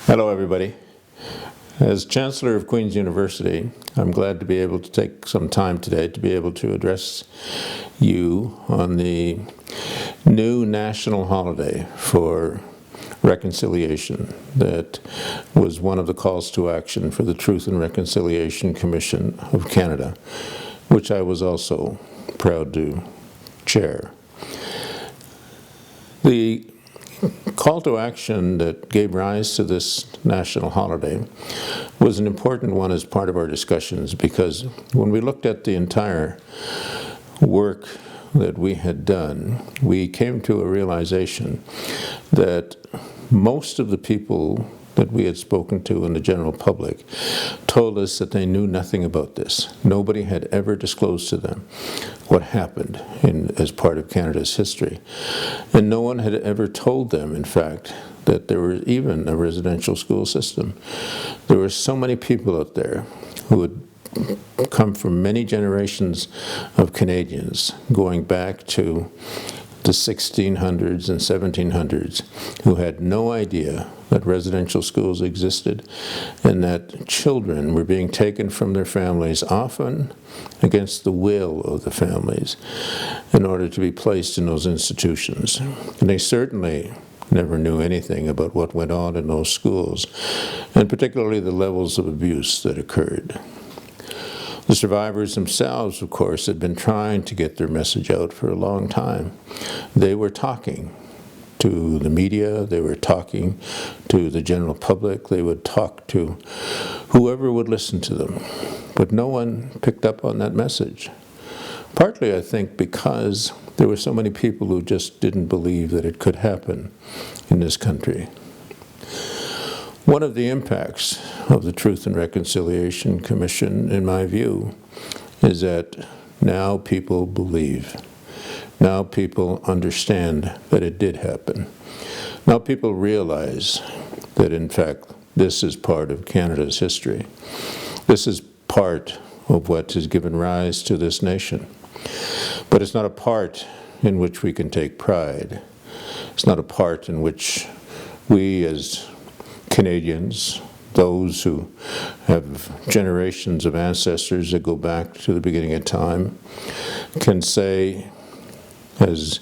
Hello, everybody. As Chancellor of Queen's University, I'm glad to be able to take some time today to be able to address you on the new national holiday for reconciliation that was one of the calls to action for the Truth and Reconciliation Commission of Canada, which I was also proud to chair. The call to action that gave rise to this national holiday was an important one as part of our discussions, because when we looked at the entire work that we had done, we came to a realization that most of the people that we had spoken to in the general public told us that they knew nothing about this. Nobody had ever disclosed to them what happened as part of Canada's history. And no one had ever told them, in fact, that there was even a residential school system. There were so many people out there who had come from many generations of Canadians, going back to the 1600s and 1700s, who had no idea that residential schools existed and that children were being taken from their families, often against the will of the families, in order to be placed in those institutions. And they certainly never knew anything about what went on in those schools, and particularly the levels of abuse that occurred. The survivors themselves, of course, had been trying to get their message out for a long time. They were talking to the media, they were talking to the general public, they would talk to whoever would listen to them. But no one picked up on that message. Partly, I think, because there were so many people who just didn't believe that it could happen in this country. One of the impacts of the Truth and Reconciliation Commission, in my view, is that now people believe. Now people understand that it did happen. Now people realize that, in fact, this is part of Canada's history. This is part of what has given rise to this nation. But it's not a part in which we can take pride. It's not a part in which we as Canadians, those who have generations of ancestors that go back to the beginning of time, can say, as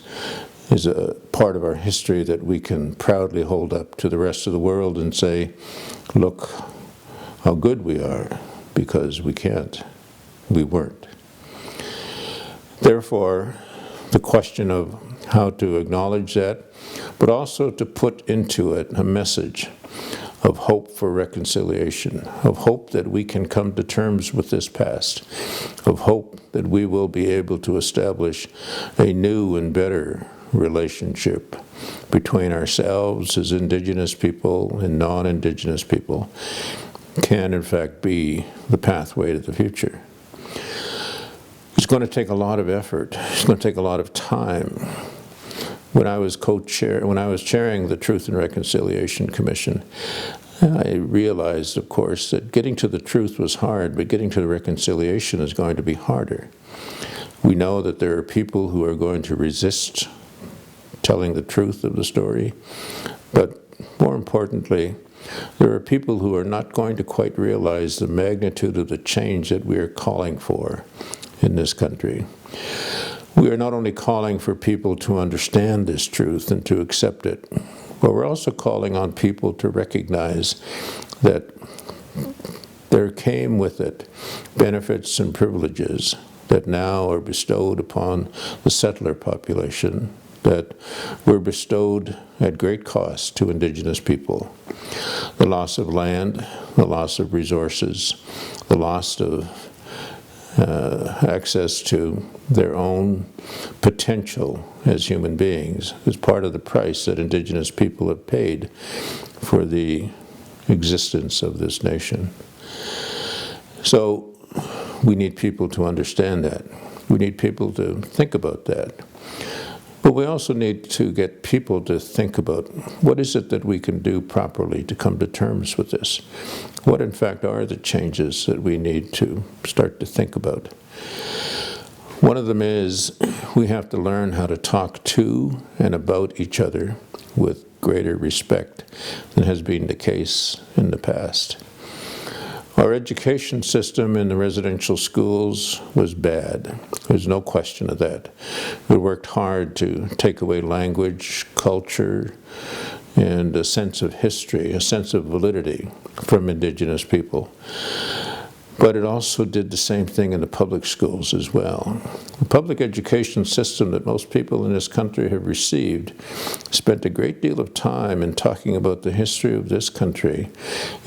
is a part of our history that we can proudly hold up to the rest of the world and say, look how good we are, because we can't. We weren't. Therefore, the question of how to acknowledge that, but also to put into it a message of hope for reconciliation, of hope that we can come to terms with this past, of hope that we will be able to establish a new and better relationship between ourselves as Indigenous people and non-Indigenous people, can in fact be the pathway to the future. It's going to take a lot of effort. It's going to take a lot of time. When I was chairing the Truth and Reconciliation Commission, I realized, of course, that getting to the truth was hard, but getting to the reconciliation is going to be harder. We know that there are people who are going to resist telling the truth of the story, but more importantly, there are people who are not going to quite realize the magnitude of the change that we are calling for in this country. We are not only calling for people to understand this truth and to accept it, but we're also calling on people to recognize that there came with it benefits and privileges that now are bestowed upon the settler population, that were bestowed at great cost to Indigenous people. The loss of land, the loss of resources, the loss of access to their own potential as human beings is part of the price that Indigenous people have paid for the existence of this nation. So we need people to understand that. We need people to think about that. But we also need to get people to think about what is it that we can do properly to come to terms with this. What, in fact, are the changes that we need to start to think about? One of them is we have to learn how to talk to and about each other with greater respect than has been the case in the past. Our education system in the residential schools was bad. There's no question of that. We worked hard to take away language, culture, and a sense of history, a sense of validity from Indigenous people. But it also did the same thing in the public schools as well. The public education system that most people in this country have received spent a great deal of time in talking about the history of this country,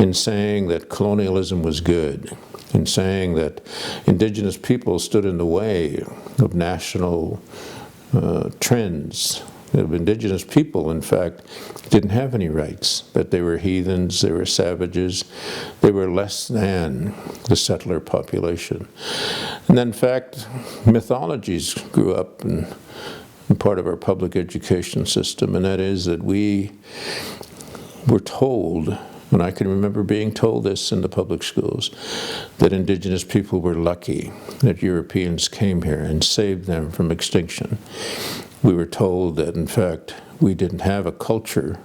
in saying that colonialism was good, in saying that Indigenous people stood in the way of national trends. Of Indigenous people, in fact, didn't have any rights, but they were heathens, they were savages, they were less than the settler population. And then, in fact, mythologies grew up in part of our public education system, and that is that we were told, and I can remember being told this in the public schools, that Indigenous people were lucky that Europeans came here and saved them from extinction. We were told that, in fact, we didn't have a culture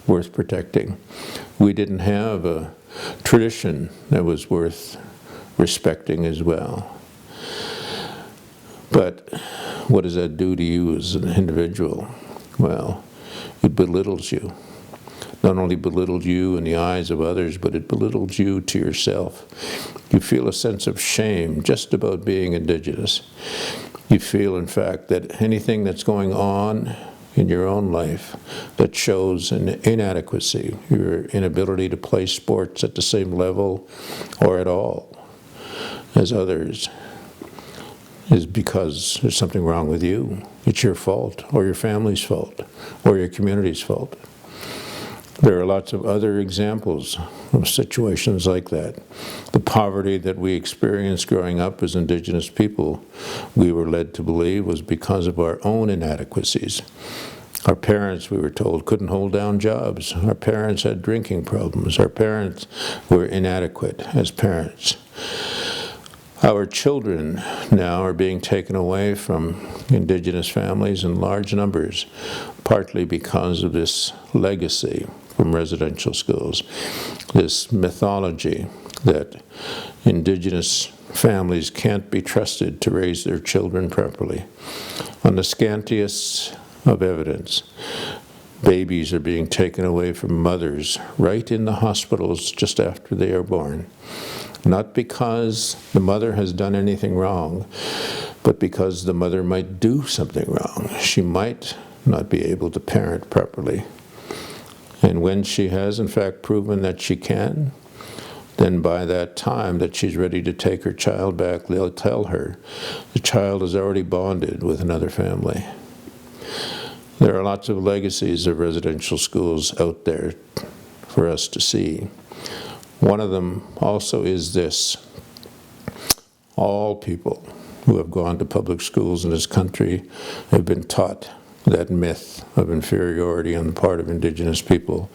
worth protecting. We didn't have a tradition that was worth respecting as well. But what does that do to you as an individual? Well, it belittles you. Not only belittles you in the eyes of others, but it belittles you to yourself. You feel a sense of shame just about being Indigenous. You feel, in fact, that anything that's going on in your own life that shows an inadequacy, your inability to play sports at the same level or at all as others, is because there's something wrong with you. It's your fault, or your family's fault, or your community's fault. There are lots of other examples of situations like that. The poverty that we experienced growing up as Indigenous people, we were led to believe was because of our own inadequacies. Our parents, we were told, couldn't hold down jobs. Our parents had drinking problems. Our parents were inadequate as parents. Our children now are being taken away from Indigenous families in large numbers, partly because of this legacy from residential schools, this mythology that Indigenous families can't be trusted to raise their children properly. On the scantiest of evidence, babies are being taken away from mothers right in the hospitals just after they are born. Not because the mother has done anything wrong, but because the mother might do something wrong. She might not be able to parent properly. And when she has, in fact, proven that she can, then by that time that she's ready to take her child back, they'll tell her the child is already bonded with another family. There are lots of legacies of residential schools out there for us to see. One of them also is this: all people who have gone to public schools in this country have been taught that myth of inferiority on the part of Indigenous people.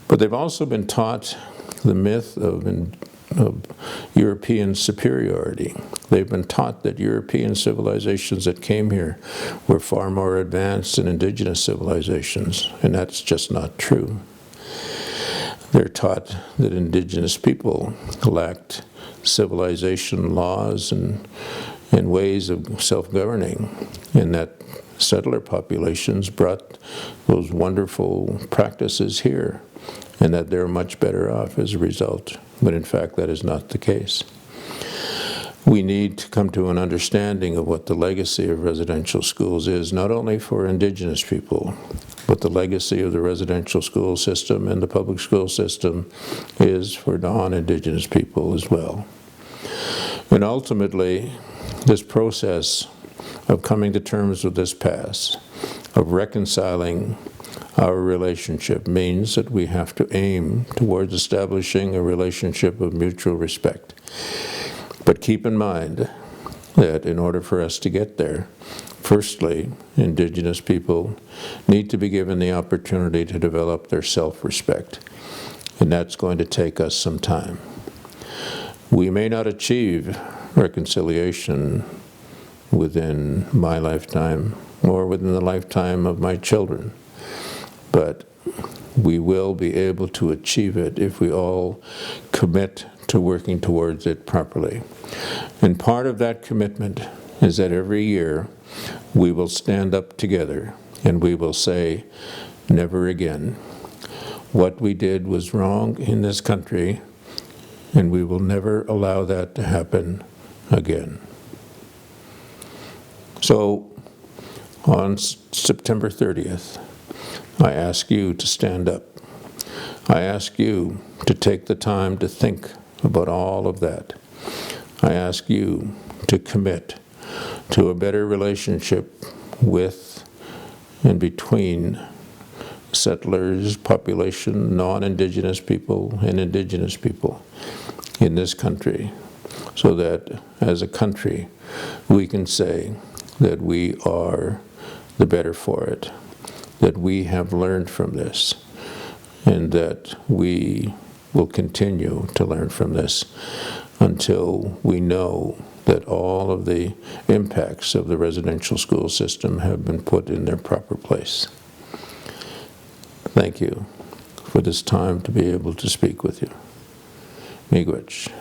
But they've also been taught the myth of European superiority. They've been taught that European civilizations that came here were far more advanced than Indigenous civilizations, and that's just not true. They're taught that Indigenous people lacked civilization laws and ways of self-governing, and that settler populations brought those wonderful practices here, and that they're much better off as a result. But in fact, that is not the case. We need to come to an understanding of what the legacy of residential schools is, not only for Indigenous people, but the legacy of the residential school system and the public school system is for non-Indigenous people as well. And ultimately, this process of coming to terms with this past, of reconciling our relationship, means that we have to aim towards establishing a relationship of mutual respect. But keep in mind that in order for us to get there, firstly, Indigenous people need to be given the opportunity to develop their self-respect, and that's going to take us some time. We may not achieve reconciliation within my lifetime or within the lifetime of my children, but we will be able to achieve it if we all commit to working towards it properly. And part of that commitment is that every year we will stand up together and we will say, never again. What we did was wrong in this country, and we will never allow that to happen again. So, on September 30th, I ask you to stand up. I ask you to take the time to think about all of that. I ask you to commit to a better relationship with and between settlers, population, non-Indigenous people, and Indigenous people in this country, so that as a country we can say that we are the better for it, that we have learned from this, and that we will continue to learn from this until we know that all of the impacts of the residential school system have been put in their proper place. Thank you for this time to be able to speak with you. Miigwech.